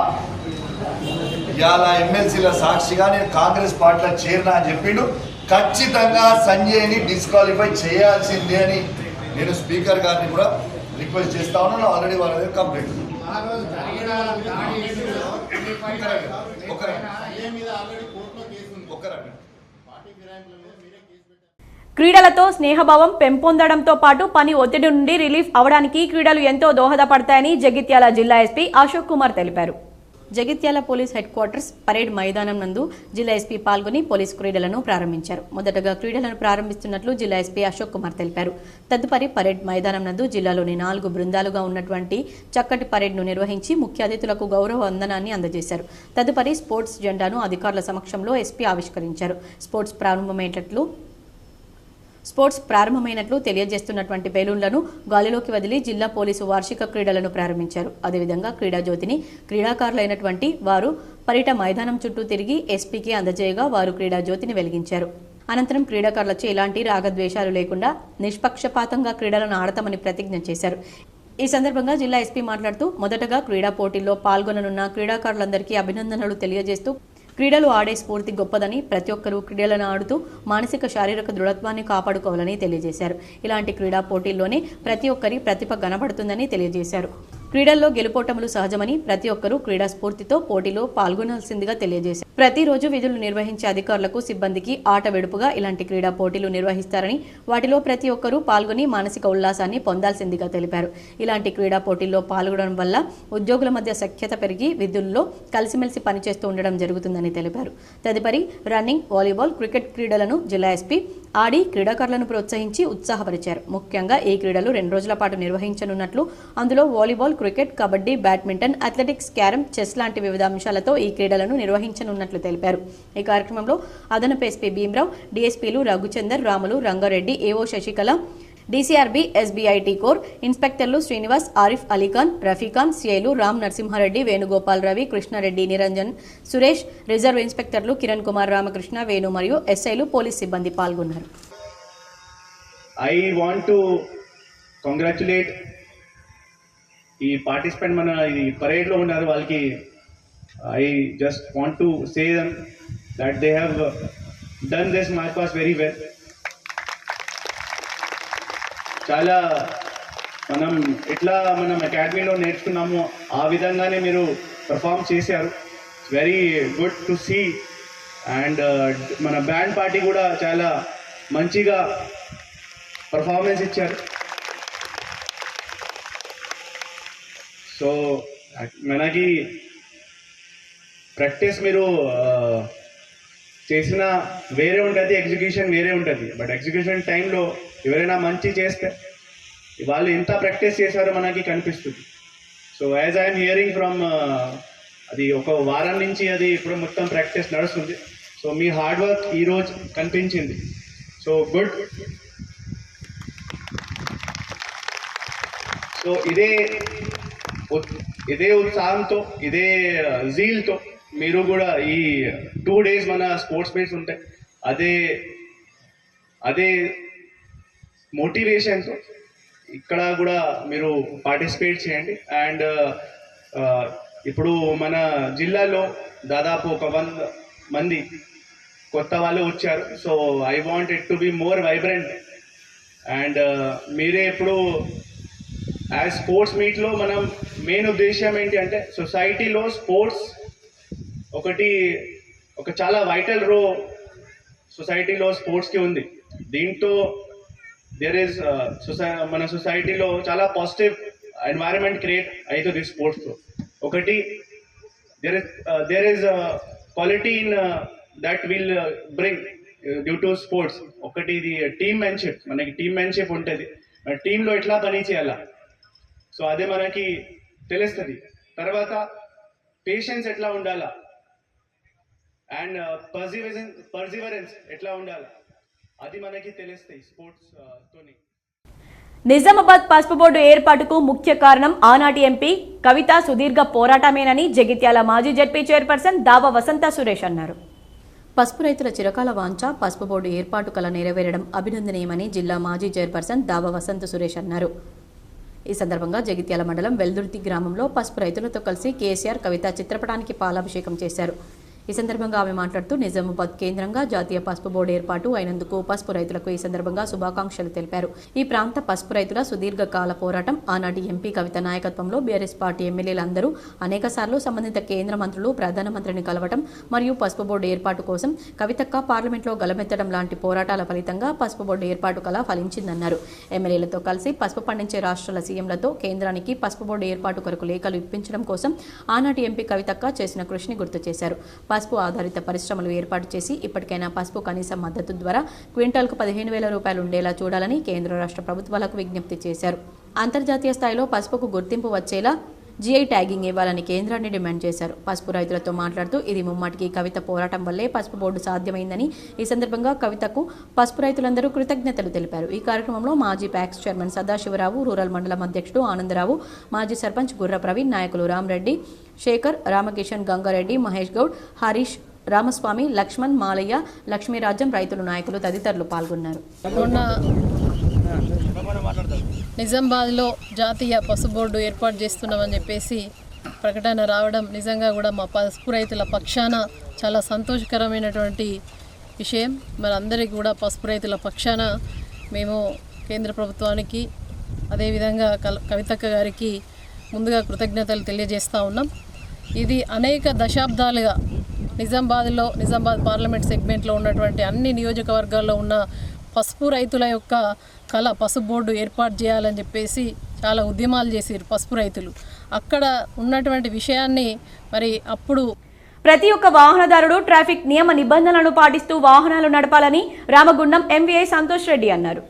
ఇవాళ ఎమ్మెల్సీల సాక్షిగా నేను కాంగ్రెస్ పార్టీలో చేరినా అని చెప్పిండు. ఖచ్చితంగా సంజయ్ని డిస్క్వాలిఫై చేయాల్సిందే అని నేను స్పీకర్ గారిని కూడా రిక్వెస్ట్ చేస్తా ఉన్నాను. ఆల్రెడీ వాళ్ళ దగ్గర కంప్లైంట్. క్రీడలతో స్నేహభావం పెంపొందడంతో పాటు పని ఒత్తిడి నుండి రిలీఫ్ అవడానికి క్రీడలు ఎంతో దోహదపడతాయని జగిత్యాల జిల్లా ఎస్పీ అశోక్ కుమార్ తెలిపారు. Jagtial police head quarters parade మైదానం నందు జిల్లా ఎస్పీ పాల్గొని పోలీస్ క్రీడలను ప్రారంభించారు. మొదటగా క్రీడలను ప్రారంభిస్తున్నట్లు జిల్లా ఎస్పీ అశోక్ కుమార్ తెలిపారు. తదుపరి పరేడ్ మైదానం నందు జిల్లాలోని 4 బృందాలుగా ఉన్నటువంటి చక్కటి పరేడ్ను నిర్వహించి ముఖ్య అతిథులకు గౌరవ వందనాన్ని అందజేశారు. తదుపరి స్పోర్ట్స్ జెండాను అధికారుల సమక్షంలో ఎస్పీ ఆవిష్కరించారు. స్పోర్ట్స్ ప్రారంభమైనట్లు తెలియజేస్తున్నటువంటి బెలూన్లను గాలిలోకి వదిలి జిల్లా పోలీసు వార్షిక క్రీడలను ప్రారంభించారు. అదేవిధంగా క్రీడా జ్యోతిని క్రీడాకారులైనటువంటి వారు పరేడ్ మైదానం చుట్టూ తిరిగి ఎస్పీకి అందజేయగా వారు క్రీడా జ్యోతిని వెలిగించారు. అనంతరం క్రీడాకారులచే ఎలాంటి రాగద్వేషాలు లేకుండా నిష్పక్షపాతంగా క్రీడలను ఆడతామని ప్రతిజ్ఞ చేశారు. ఈ సందర్భంగా జిల్లా ఎస్పీ మాట్లాడుతూ మొదటగా క్రీడా పోటీల్లో పాల్గొననున్న క్రీడాకారులందరికీ అభినందనలు తెలియజేస్తూ క్రీడలు ఆడే స్ఫూర్తి గొప్పదని, ప్రతి ఒక్కరూ క్రీడలను ఆడుతూ మానసిక శారీరక దృఢత్వాన్ని కాపాడుకోవాలని తెలియజేశారు. ఇలాంటి క్రీడా పోటీల్లోనే ప్రతి ఒక్కరి ప్రతిభ కనబడుతుందని తెలియజేశారు. క్రీడల్లో గెలుపోటములు సహజమని, ప్రతి ఒక్కరూ క్రీడా స్ఫూర్తితో పోటీలో పాల్గొనాల్సిందిగా తెలియజేశారు. ప్రతిరోజు విధులు నిర్వహించే అధికారులకు, సిబ్బందికి ఆట వెడుపుగా ఇలాంటి క్రీడా పోటీలు నిర్వహిస్తారని, వాటిలో ప్రతి ఒక్కరూ పాల్గొని మానసిక ఉల్లాసాన్ని పొందాల్సిందిగా తెలిపారు. ఇలాంటి క్రీడా పోటీల్లో పాల్గొనడం వల్ల ఉద్యోగుల మధ్య సఖ్యత పెరిగి విధుల్లో కలిసిమెలిసి పనిచేస్తూ ఉండడం జరుగుతుందని తెలిపారు. తదుపరి రన్నింగ్, వాలీబాల్, క్రికెట్ క్రీడలను జిల్లా ఎస్పీ ఆడి క్రీడాకారులను ప్రోత్సహించి ఉత్సాహపరిచారు. ముఖ్యంగా ఈ క్రీడలు 2 రోజుల పాటు నిర్వహించనున్నట్లు, అందులో volleyball, cricket, kabaddi, badminton, athletics, carrom, chess లాంటి వివిధ అంశాలతో ఈ క్రీడలను నిర్వహించనున్నట్లు తెలిపారు. ఈ కార్యక్రమంలో అదనపు ఎస్పీ భీమరావు, డీఎస్పీలు Raghuchander, Ramulu, Rangareddy, AO Sasikala, DCRB, SBIT core ఇన్స్పెక్టర్లు శ్రీనివాస్, ఆరిఫ్ అలీఖాన్, రఫీఖాన్, సిఐలు రామ్ నరసింహారెడ్డి, వేణుగోపాల్, రవి, కృష్ణారెడ్డి, నిరంజన్, సురేష్, రిజర్వ్ ఇన్స్పెక్టర్లు కిరణ్ కుమార్, రామకృష్ణ, వేణు మరియు ఎస్ఐలు, పోలీస్ సిబ్బంది పాల్గొన్నారు. I want to congratulate ఈ పార్టిసిపెంట్ మన ఈ పరేడ్లో ఉన్నారు వాళ్ళకి. I just want to say them that they have done this march past very well. చాలా మనం అకాడమీలో నేర్చుకున్నాము, ఆ విధంగానే మీరు పర్ఫామ్ చేశారు. Very good to see. And మన బ్యాండ్ పార్టీ కూడా చాలా మంచిగా పర్ఫార్మెన్స్ ఇచ్చారు. సో మనకి ప్రాక్టీస్ మీరు చేసిన వేరే ఉంటుంది, ఎగ్జిక్యూషన్ వేరే ఉంటుంది. బట్ ఎగ్జిక్యూషన్ టైంలో ఎవరైనా మంచి చేస్తే వాళ్ళు ఎంత ప్రాక్టీస్ చేశారో మనకి కనిపిస్తుంది. So as I'm hearing from అది ఒక వారం నుంచి అది ఇప్పుడు మొత్తం ప్రాక్టీస్ నడుస్తుంది. సో మీ హార్డ్ వర్క్ ఈరోజు కనిపించింది. So good. సో ఇదే ఉత్సాహంతో, ఇదే జీల్తో మీరు కూడా ఈ 2 days మన స్పోర్ట్స్ మీట్స్ ఉంటాయి, అదే మోటివేషన్తో ఇక్కడ కూడా మీరు పార్టిసిపేట్ చేయండి. అండ్ ఇప్పుడు మన జిల్లాలో దాదాపు ఒక 100 మంది కొత్త వాళ్ళు వచ్చారు. So I want it to be more vibrant. And మీరే ఇప్పుడు యాజ్ స్పోర్ట్స్ మీట్లో మనం మెయిన్ ఉద్దేశం ఏంటి అంటే సొసైటీలో స్పోర్ట్స్ ఒక చాలా వైటల్ సొసైటీలో స్పోర్ట్స్కి ఉంది. దీంతో మన సొసైటీలో చాలా పాజిటివ్ ఎన్వైరన్మెంట్ క్రియేట్ అవుతుంది స్పోర్ట్స్తో. ఒకటి there is quality in that will bring due to sports. ఒకటి ఇది టీమ్మెన్షిప్, మనకి టీమ్మెన్షిప్ ఉంటుంది, మన టీంలో ఎట్లా పని చేయాలా, సో అదే మనకి తెలుస్తుంది. తర్వాత పేషెన్స్ ఎట్లా ఉండాలా అండ్ పర్సివరెన్స్ ఎట్లా ఉండాలా, అది మనకి తెలుస్తాయి స్పోర్ట్స్ తోని. నిజామాబాద్ పసుపు బోర్డు ఏర్పాటుకు ముఖ్య కారణం ఆనాటి ఎంపీ కవిత సుదీర్ఘ పోరాటమేనని జగిత్యాల మాజీ జెడ్పీ చైర్పర్సన్ దావ వసంత సురేష్ అన్నారు. పసుపు రైతుల చిరకాల వాంఛ పసుపు బోర్డు ఏర్పాటు కల నెరవేరడం అభినందనీయమని జిల్లా మాజీ చైర్పర్సన్ దావ వసంత సురేష్ అన్నారు. ఈ సందర్భంగా జగిత్యాల మండలం వెల్దుర్తి గ్రామంలో పసుపు రైతులతో కలిసి కేసీఆర్, కవిత చిత్రపటానికి పాలాభిషేకం చేశారు. ఈ సందర్భంగా ఆమె మాట్లాడుతూ నిజామాబాద్ కేంద్రంగా జాతీయ పసుపు బోర్డు ఏర్పాటు అయినందుకు పసుపు రైతులకు ఈ సందర్భంగా శుభాకాంక్షలు తెలిపారు. ఈ ప్రాంత పసుపు రైతుల సుదీర్ఘకాల పోరాటం ఆనాటి ఎంపీ కవిత నాయకత్వంలో బీఆర్ఎస్ పార్టీ ఎమ్మెల్యేలందరూ అనేకసార్లు సంబంధిత కేంద్ర మంత్రులు ప్రధానమంత్రిని కలవటం మరియు పసుపు బోర్డు ఏర్పాటు కోసం కవితక్క పార్లమెంట్లో గలమెత్తడం లాంటి పోరాటాల ఫలితంగా పసుపు బోర్డు ఏర్పాటు కల ఫలించిందన్నారు. ఎమ్మెల్యేలతో కలిసి పసుపు పండించే రాష్ట్రాల సీఎంలతో కేంద్రానికి పసుపు బోర్డు ఏర్పాటు కొరకు లేఖలు ఇప్పించడం కోసం ఆనాటి ఎంపీ కవితక్క చేసిన కృషిని గుర్తు చేశారు. పసుపు ఆధారిత పరిశ్రమలు ఏర్పాటు చేసి ఇప్పటికైనా పసుపు కనీస మద్దతు ద్వారా క్వింటాల్కు 15,000 రూపాయలు ఉండేలా చూడాలని కేంద్ర రాష్ట్ర ప్రభుత్వాలకు విజ్ఞప్తి చేశారు. అంతర్జాతీయ స్థాయిలో పసుపుకు గుర్తింపు వచ్చేలా జీఐ ట్యాగింగ్ ఇవ్వాలని కేంద్రాన్ని డిమాండ్ చేశారు. పసుపు రైతులతో మాట్లాడుతూ ఇది ముమ్మాటికి కవిత పోరాటం వల్లే పసుపు బోర్డు సాధ్యమైందని, ఈ సందర్భంగా కవితకు పసుపు రైతులందరూ కృతజ్ఞతలు తెలిపారు. ఈ కార్యక్రమంలో మాజీ ప్యాక్స్ చైర్మన్ సదాశివరావు, రూరల్ మండలం అధ్యక్షుడు ఆనందరావు, మాజీ సర్పంచ్ గుర్ర ప్రవీణ్, నాయకులు రామరెడ్డి, శేఖర్, రామకిషన్, గంగారెడ్డి, మహేష్ గౌడ్, హరీష్, రామస్వామి, లక్ష్మణ్, మాలయ్య, లక్ష్మీరాజ్యం, రైతులు, నాయకులు తదితరులు పాల్గొన్నారు. నిజామాబాద్లో జాతీయ పసుపు బోర్డు ఏర్పాటు చేస్తున్నామని చెప్పేసి ప్రకటన రావడం నిజంగా కూడా మా పసుపు రైతుల పక్షాన చాలా సంతోషకరమైనటువంటి విషయం. మరి అందరికీ కూడా పసుపు రైతుల పక్షాన మేము కేంద్ర ప్రభుత్వానికి అదేవిధంగా కవితక్క గారికి ముందుగా కృతజ్ఞతలు తెలియజేస్తూ ఉన్నాం. ఇది అనేక దశాబ్దాలుగా నిజామాబాద్ పార్లమెంట్ సెగ్మెంట్లో ఉన్నటువంటి అన్ని నియోజకవర్గాల్లో ఉన్న పసుపు రైతుల యొక్క కళ పసుపు బోర్డు ఏర్పాటు చేయాలని చెప్పేసి చాలా ఉద్యమాలు చేశారు పసుపు రైతులు. అక్కడ ఉన్నటువంటి విషయాన్ని మరి అప్పుడు ప్రతి ఒక్క వాహనదారుడు ట్రాఫిక్ నియమ నిబంధనలను పాటిస్తూ వాహనాలు నడపాలని రామగుండం ఎంవీఐ సంతోష్ రెడ్డి అన్నారు.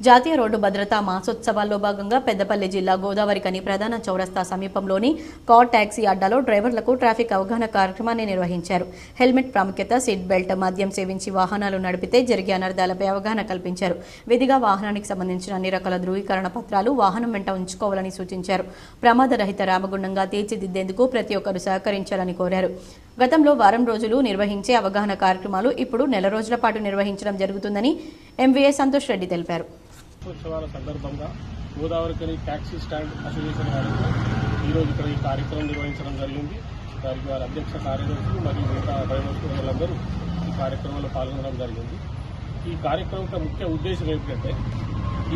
జాతీయ రోడ్డు భద్రతా మాసోత్సవాల్లో భాగంగా పెద్దపల్లి జిల్లా గోదావరికని ప్రధాన చౌరస్తా సమీపంలోని కార్ టాక్సీ అడ్డాలో డ్రైవర్లకు ట్రాఫిక్ అవగాహన కార్యక్రమాన్ని నిర్వహించారు. హెల్మెట్ ప్రాముఖ్యత, సీట్ బెల్ట్, మద్యం సేవించి వాహనాలు నడిపితే జరిగే అనర్థాలపై అవగాహన కల్పించారు. విధిగా వాహనానికి సంబంధించిన అన్ని రకాల ధృవీకరణ పత్రాలు వాహనం వెంట ఉంచుకోవాలని సూచించారు. ప్రమాదరహిత రామగుండంగా తీర్చిదిద్దేందుకు ప్రతి ఒక్కరూ సహకరించాలని కోరారు. గతంలో వారం రోజులు నిర్వహించే అవగాహన కార్యక్రమాలు ఇప్పుడు నెల రోజుల పాటు నిర్వహించడం జరుగుతుందని ఎంవీఐ సంతోష్ రెడ్డి తెలిపారు. ఉత్సవాల సందర్భంగా గోదావరికని ట్యాక్సీ స్టాండ్ అసోసియేషన్ వారితో ఈరోజు ఇక్కడ ఈ కార్యక్రమం నిర్వహించడం జరిగింది. దానికి వారి అధ్యక్ష కార్యదర్శులు మరియు మిగతా డ్రైవర్స్ వాళ్ళందరూ ఈ కార్యక్రమంలో పాల్గొనడం జరిగింది. ఈ కార్యక్రమం యొక్క ముఖ్య ఉద్దేశం ఏమిటంటే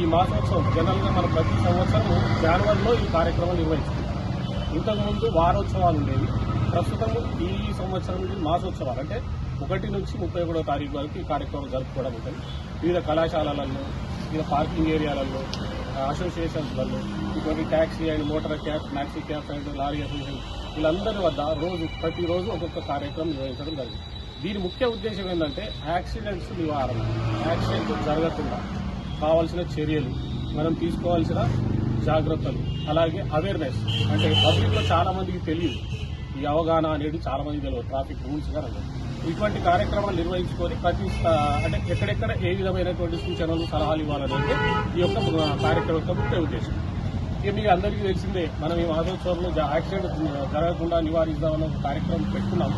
ఈ మాసోత్సవం జనరల్గా మనం ప్రతి సంవత్సరం జనవరిలో ఈ కార్యక్రమం నిర్వహిస్తుంది. ఇంతకుముందు వారోత్సవాలు ఉండేవి. ప్రస్తుతం ఈ సంవత్సరం నుండి మాసోత్సవాలు అంటే 1 నుంచి 31వ తారీఖు వరకు ఈ కార్యక్రమం జరుపుకోవడం ఉంటుంది. వివిధ కళాశాలలలో, వివిధ పార్కింగ్ ఏరియాలలో, అసోసియేషన్స్లలో, ఇటువంటి taxi and motor cab, maxi cab and lorry association వీళ్ళందరి వద్ద ప్రతిరోజు ఒక్కొక్క కార్యక్రమం నిర్వహించడం జరిగింది. దీని ముఖ్య ఉద్దేశం ఏంటంటే యాక్సిడెంట్స్ నివారణ, యాక్సిడెంట్ జరగకుండా కావాల్సిన చర్యలు, మనం తీసుకోవాల్సిన జాగ్రత్తలు, అలాగే అవేర్నెస్ అంటే పబ్లిక్లో చాలా మందికి తెలియదు, ఈ అవగాహన అనేది చాలా మందికి తెలియదు, ట్రాఫిక్ రూల్స్ కానీ ఇటువంటి కార్యక్రమాలు నిర్వహించుకొని ప్రతి అంటే ఎక్కడెక్కడ ఏ విధమైనటువంటి సూచనలు, సలహాలు ఇవ్వాలనేది ఈ యొక్క కార్యక్రమం యొక్క ముఖ్య ఉద్దేశం. ఇక మీకు అందరికీ తెలిసిందే, మనం ఈ మహోత్సవంలో యాక్సిడెంట్ జరగకుండా నివారిద్దామన్న ఒక కార్యక్రమం పెట్టుకున్నాం.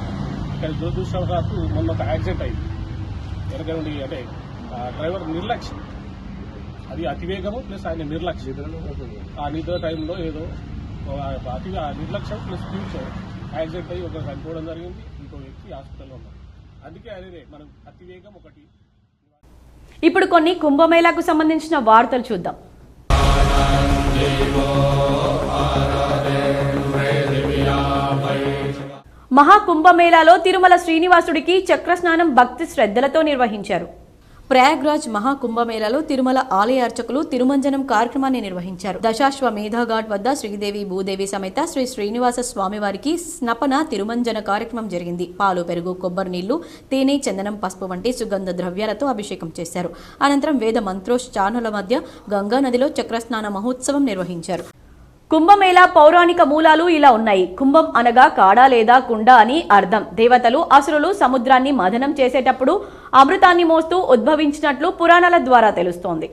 ఇక్కడ దురదృష్టవశాత్తు మొన్న ఒక యాక్సిడెంట్ అయింది. వెనక అంటే డ్రైవర్ నిర్లక్ష్యం, అది అతివేగము ప్లస్ ఆయన నిర్లక్ష్యం, ఆ నిద్ర టైంలో ఏదో అతిగా నిర్లక్ష్యం ప్లస్ స్పీడ్ యాక్సిడెంట్ అయ్యి ఒకరు చనిపోవడం జరిగింది. ఇంకో వ్యక్తి హాస్పిటల్లో ఉన్నారు. అందుకే అనేది మనం అతివేగం ఒకటి. ఇప్పుడు కొన్ని కుంభమేళాకు సంబంధించిన వార్తలు చూద్దాం. మహాకుంభమేళాలో తిరుమల శ్రీనివాసుడికి చక్రస్నానం భక్తి శ్రద్ధలతో నిర్వహించారు. ప్రయాగ్రాజ్ మహాకుంభమేళాలో తిరుమల ఆలయ అర్చకులు తిరుమంజనం కార్యక్రమాన్ని నిర్వహించారు. దశాశ్వమేధ ఘాట్ వద్ద శ్రీదేవి భూదేవి సమేత శ్రీ శ్రీనివాస స్వామివారికి స్నపన తిరుమంజన కార్యక్రమం జరిగింది. పాలు, పెరుగు, కొబ్బరి నీళ్లు, తేనె, చందనం, పసుపు వంటి సుగంధ ద్రవ్యాలతో అభిషేకం చేశారు. అనంతరం వేద మంత్రోచ్చారణల మధ్య గంగా నదిలో చక్రస్నాన మహోత్సవం నిర్వహించారు. కుంభమేళా పౌరాణిక మూలాలు ఇలా ఉన్నాయి. కుంభం అనగా కాడ లేదా కుండ అని అర్థం. దేవతలు, అసురులు సముద్రాన్ని మథనం చేసేటప్పుడు అమృతాన్ని మోస్తూ ఉద్భవించినట్లు పురాణాల ద్వారా తెలుస్తోంది.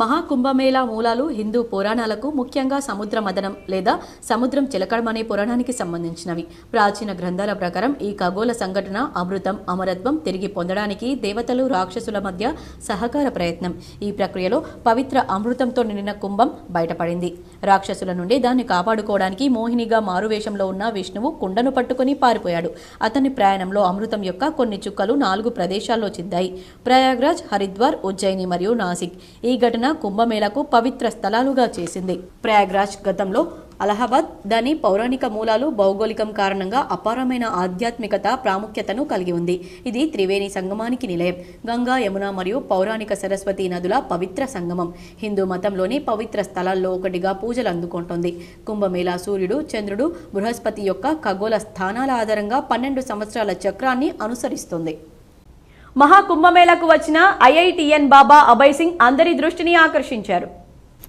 మహాకుంభమేళా మూలాలు హిందూ పురాణాలకు, ముఖ్యంగా సముద్ర మదనం లేదా సముద్రం చిలకడం అనే పురాణానికి సంబంధించినవి. ప్రాచీన గ్రంథాల ప్రకారం ఈ ఖగోళ సంఘటన అమృతం, అమరత్వం తిరిగి పొందడానికి దేవతలు, రాక్షసుల మధ్య సహకార ప్రయత్నం. ఈ ప్రక్రియలో పవిత్ర అమృతంతో నిండిన కుంభం బయటపడింది. రాక్షసుల నుండి దాన్ని కాపాడుకోవడానికి మోహినిగా మారువేషంలో ఉన్న విష్ణువు కుండను పట్టుకుని పారిపోయాడు. అతని ప్రయాణంలో అమృతం యొక్క కొన్ని చుక్కలు 4 ప్రదేశాల్లో చిందాయి: ప్రయాగ్రాజ్, హరిద్వార్, ఉజ్జయిని మరియు నాసిక్. ఈ ఘటన కుంభమేళకు పవిత్ర స్థలాలుగా చేసింది. ప్రయాగ్రాజ్ గతంలో అలహాబాద్, దాని పౌరాణిక మూలాలు, భౌగోళికం కారణంగా అపారమైన ఆధ్యాత్మికత ప్రాముఖ్యతను కలిగి ఉంది. ఇది త్రివేణి సంగమానికి నిలయం. గంగా, యమున మరియు పౌరాణిక సరస్వతి నదుల పవిత్ర సంగమం. హిందూ మతంలోని పవిత్ర స్థలాల్లో ఒకటిగా పూజలు అందుకుంటోంది. కుంభమేళా సూర్యుడు, చంద్రుడు, బృహస్పతి యొక్క ఖగోళ స్థానాల ఆధారంగా 12 సంవత్సరాల చక్రాన్ని అనుసరిస్తుంది. మహాకుంభమేళకు వచ్చిన ఐఐటిఎన్ బాబా అభయ్ సింగ్ అందరి దృష్టిని ఆకర్షించారు.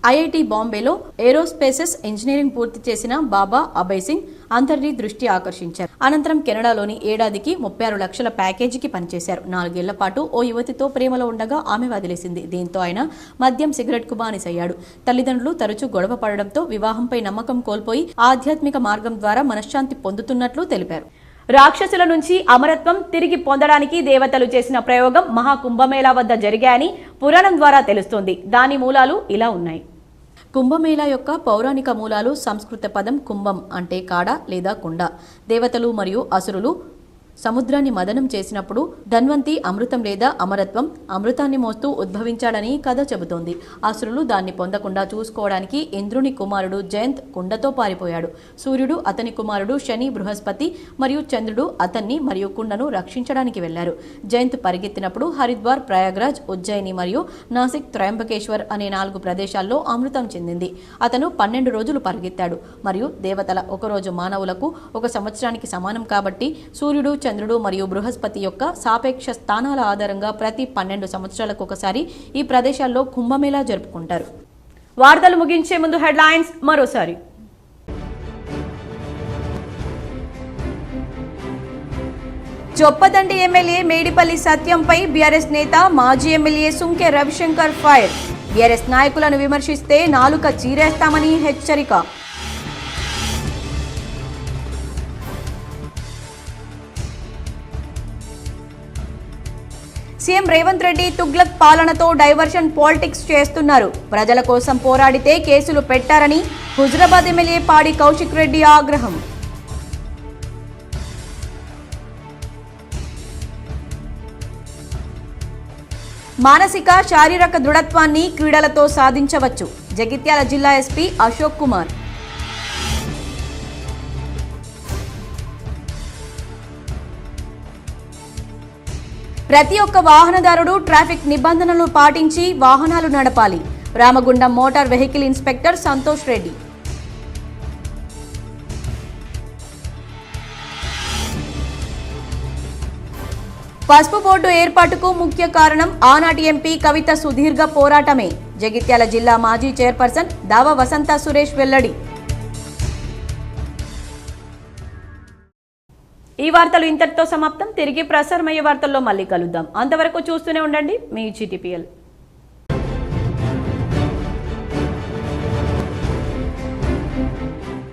ఐఐటి బాంబేలో ఏరోస్పేసెస్ ఇంజనీరింగ్ పూర్తి చేసిన బాబా అభయ్ సింగ్ అందరి దృష్టి ఆకర్షించారు. అనంతరం కెనడాలోని ఏడాదికి 36 లక్షల ప్యాకేజీకి పనిచేశారు. 4 ఏళ్ల పాటు ఓ యువతితో ప్రేమలో ఉండగా ఆమె వదిలేసింది. దీంతో ఆయన మద్యం, సిగరెట్కు బానిసయ్యాడు. తల్లిదండ్రులు తరచూ గొడవ పడడంతో వివాహంపై నమ్మకం కోల్పోయి ఆధ్యాత్మిక మార్గం ద్వారా మనశ్శాంతి పొందుతున్నట్లు తెలిపారు. రాక్షసుల నుంచి అమరత్వం తిరిగి పొందడానికి దేవతలు చేసిన ప్రయోగం మహాకుంభమేళా వద్ద జరిగాయని పురాణం ద్వారా తెలుస్తోంది. దాని మూలాలు ఇలా ఉన్నాయి. కుంభమేళా యొక్క పౌరాణిక మూలాలు సంస్కృత పదం కుంభం అంటే కాడ లేదా కుండ. దేవతలు మరియు అసురులు సముద్రాన్ని మదనం చేసినప్పుడు ధన్వంతి అమృతం లేదా అమరత్వం, అమృతాన్ని మోస్తూ ఉద్భవించాడని కథ చెబుతోంది. అసురులు దాన్ని పొందకుండా చూసుకోవడానికి ఇంద్రుని కుమారుడు జయంత్ కుండతో పారిపోయాడు. సూర్యుడు, అతని కుమారుడు శని, బృహస్పతి మరియు చంద్రుడు అతన్ని మరియు కుండను రక్షించడానికి వెళ్లారు. జయంత్ పరిగెత్తినప్పుడు హరిద్వార్, ప్రయాగ్రాజ్, ఉజ్జయిని మరియు నాసిక్, త్రయంబకేశ్వర్ అనే 4 ప్రదేశాల్లో అమృతం చెందింది. అతను 12 రోజులు పరిగెత్తాడు మరియు దేవతల ఒకరోజు మానవులకు 1 సంవత్సరానికి సమానం కాబట్టి సూర్యుడు, చంద్రుడు మరియు బృహస్పతి యొక్క సాపేక్ష స్థానాల ఆధారంగా ప్రతి 12 సంవత్సరాలకు ఒకసారి ఈ ప్రదేశాల్లో కుంభమేళా జరుపుకుంటారు. వార్తలు ముగించే ముందు హెడ్లైన్స్ మరోసారి. చొప్పదండి ఎమ్మెల్యే మేడిపల్లి సత్యంపై బీఆర్ఎస్ నేత, మాజీ MLA Sunke Ravishankar fire. BRS నాయకులను విమర్శిస్తే నాలుక చీరేస్తామని హెచ్చరిక. సీఎం రేవంత్ రెడ్డి తుగ్లక్ పాలనతో డైవర్షన్ పాలిటిక్స్ చేస్తున్నారు. ప్రజల కోసం పోరాడితే కేసులు పెట్టారని హుజురాబాద్ ఎమ్మెల్యే పాడి కౌశిక్ రెడ్డి ఆగ్రహం. మానసిక, శారీరక దృఢత్వాన్ని క్రీడలతో సాధించవచ్చు. జగిత్యాల జిల్లా ఎస్పీ అశోక్ కుమార్. ప్రతి ఒక్క వాహనదారుడు ట్రాఫిక్ నిబంధనలు పాటించి వాహనాలు నడపాలి. Ramagundam motor vehicle inspector Santosh Reddy. పసుపు బోర్డు ఏర్పాటుకు ముఖ్య కారణం ఆనాటి ఎంపీ కవిత సుదీర్ఘ పోరాటమే. జగిత్యాల జిల్లా మాజీ చైర్పర్సన్ దావ వసంత సురేష్ వెల్లడి. ఈ వార్తలు ఇంతటితో సమాప్తం. తిరిగి ప్రసారమయ్యే వార్తల్లో మళ్ళీ కలుద్దాం. అంతవరకు చూస్తూనే ఉండండి మీ GTPL.